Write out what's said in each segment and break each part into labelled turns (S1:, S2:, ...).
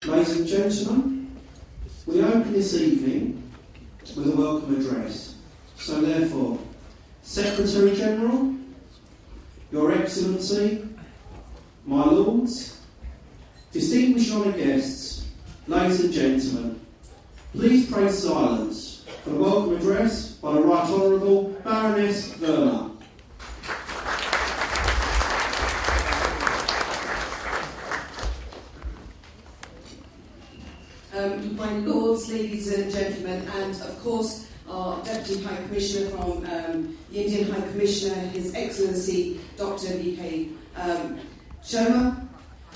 S1: Ladies and gentlemen, we open this evening with a welcome address. So therefore, Secretary General, Your Excellency, my Lords, distinguished honoured guests, ladies and gentlemen, please pray silence for the welcome address by the Right Honourable Baroness Verma.
S2: My Lords, ladies and gentlemen, and of course our Deputy High Commissioner from the Indian High Commissioner, His Excellency Dr. V.K. Sharma.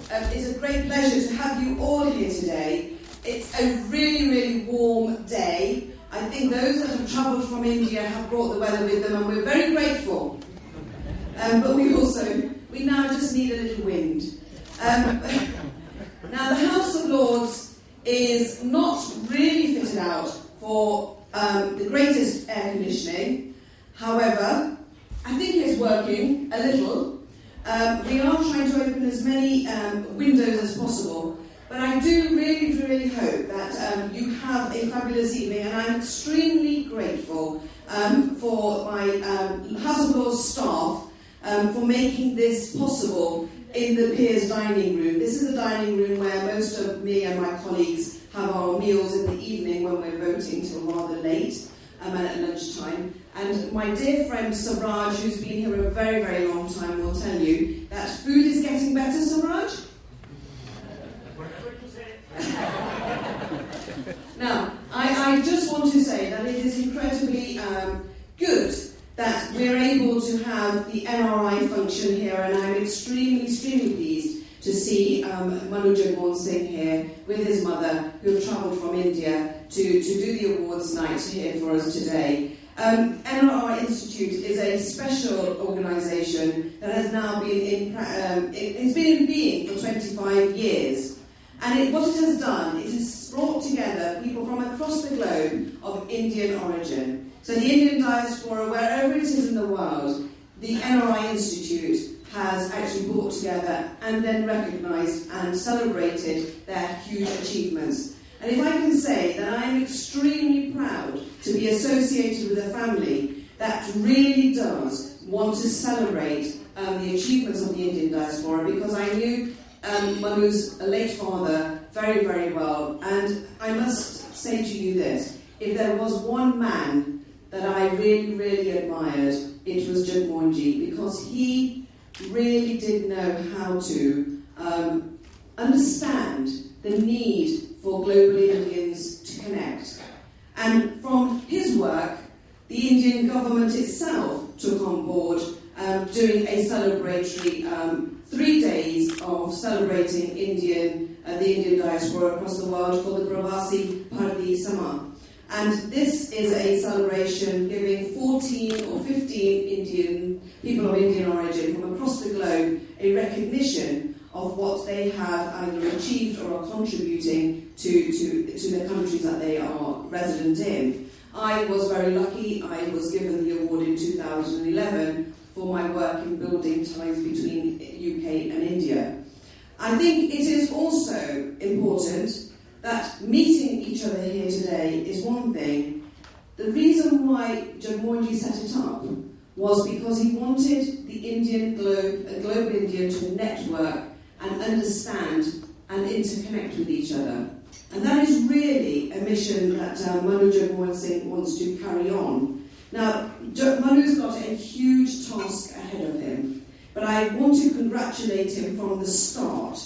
S2: It's a great pleasure to have you all here today. It's a really, really warm day. I think those that have travelled from India have brought the weather with them, and we're very grateful. But we now just need a little wind. Now, the House of Lords is not really fitted out for the greatest air conditioning. However, I think it's working a little. We are trying to open as many windows as possible, but I do really, really hope that you have a fabulous evening, and I'm extremely grateful for my House of Lords staff for making this possible in the Peers dining room. This is the dining room where most of me and my colleagues have our meals in the evening when we're voting till rather late and at lunchtime. And my dear friend Savraj, who's been here a very, very long time, will tell you that food is getting better, Savraj? Now, I just want to say that it is incredibly good that we're able to have the NRI function here, and I'm extremely, extremely pleased to see Manu Jagmohan Singh here with his mother, who have travelled from India to do the awards night here for us today. NRI Institute is a special organisation that has now been it's been in being for 25 years. And what it has done, it has brought together people from across the globe of Indian origin. So the Indian diaspora, wherever it is in the world, the NRI Institute has actually brought together and then recognised and celebrated their huge achievements. And if I can say that I am extremely proud to be associated with a family that really does want to celebrate the achievements of the Indian diaspora, because I knew Manu's late father very, very well. And I must say to you this, if there was one man that I really, really admired, it was Jagmohan Ji, because he really did know how to understand the need for global Indians to connect. And from his work, the Indian government itself took on board doing a celebratory 3 days of celebrating the Indian diaspora across the world for the Pravasi Bharati Sama. And this is a celebration giving 14 or 15 people of Indian origin from across the globe a recognition of what they have either achieved or are contributing to the countries that they are resident in. I was very lucky. I was given the award in 2011 for my work in building ties between UK and India. I think it is also important that meeting each other here today is one thing. The reason why Jagmohan Ji set it up was because he wanted the Indian global Indian to network and understand and interconnect with each other. And that is really a mission that Manu Jagmohan Singh wants to carry on. Now, Manu's got a huge task ahead of him, but I want to congratulate him from the start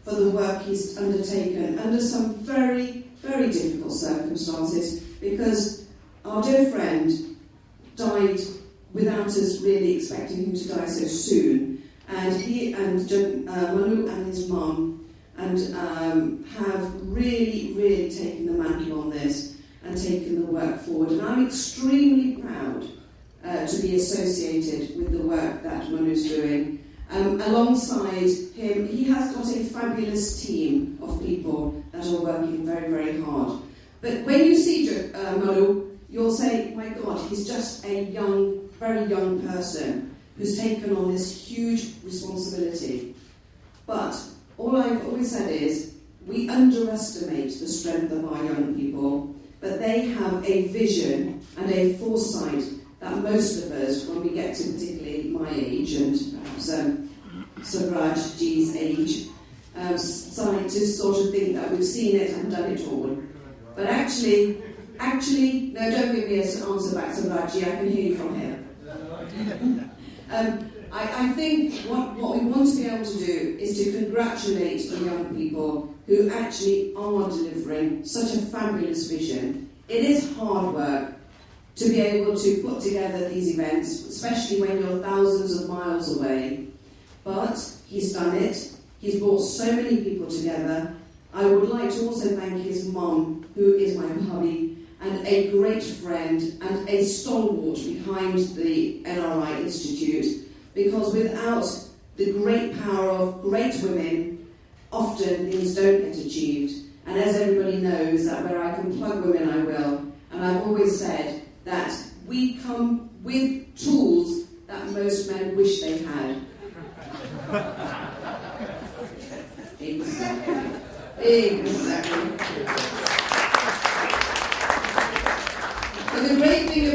S2: for the work he's undertaken under some very, very difficult circumstances, because our dear friend died without us really expecting him to die so soon. And he and Manu and his mum have really, really taken the mantle on this and taken the work forward. And I'm extremely proud to be associated with the work that Manu's doing. Alongside him, he has got a fabulous team of people that are working very, very hard. But when you see Manu, you'll say, my God, he's just a young, very young person who's taken on this huge responsibility. But all I've always said is, we underestimate the strength of our young people, but they have a vision and a foresight that most of us, when we get to particularly my age and perhaps Suraj G's age, scientists sort of think that we've seen it and done it all. But actually, no, don't give me an answer back, Suraj G, I can hear you from here. I think what we want to be able to do is to congratulate the young people who actually are delivering such a fabulous vision. It is hard work to be able to put together these events, especially when you're thousands of miles away. But he's done it. He's brought so many people together. I would like to also thank his mum, who is my hubby, and a great friend and a stalwart behind the NRI Institute, because without the great power of great women, often things don't get achieved. And as everybody knows, that where I can plug women, I will. And I've always said that we come with tools that most men wish they had. Exactly. But the great thing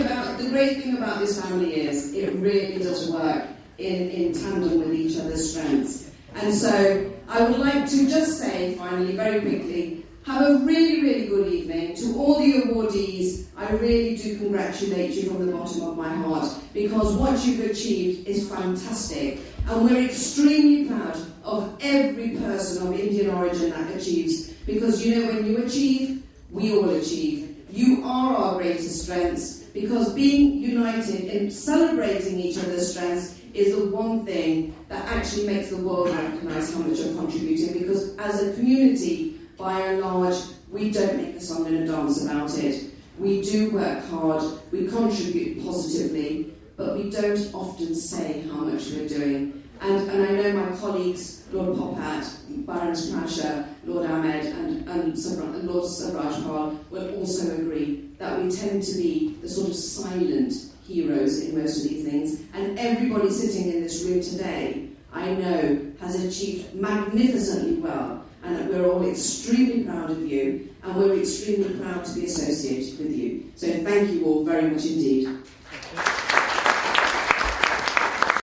S2: about this family is it really does work in tandem with each other's strengths. And so I would like to just say, finally, very quickly, have a really, really good evening. To all the awardees, I really do congratulate you from the bottom of my heart, because what you've achieved is fantastic. And we're extremely proud of every person of Indian origin that achieves, because you know, when you achieve, we all achieve. You are our greatest strengths, because being united in celebrating each other's strengths is the one thing that actually makes the world recognise how much you're contributing, because as a community, by and large, we don't make a song and a dance about it. We do work hard, we contribute positively, but we don't often say how much we're doing. And I know my colleagues, Lord Popat, Baroness Prasha, Lord Ahmed and Lord Suraj Pal will also agree that we tend to be the sort of silent heroes in most of these things. And everybody sitting in this room today, I know, has achieved magnificently well. And we're all extremely proud of you, and we're extremely proud to be associated with you. So thank you all very much indeed.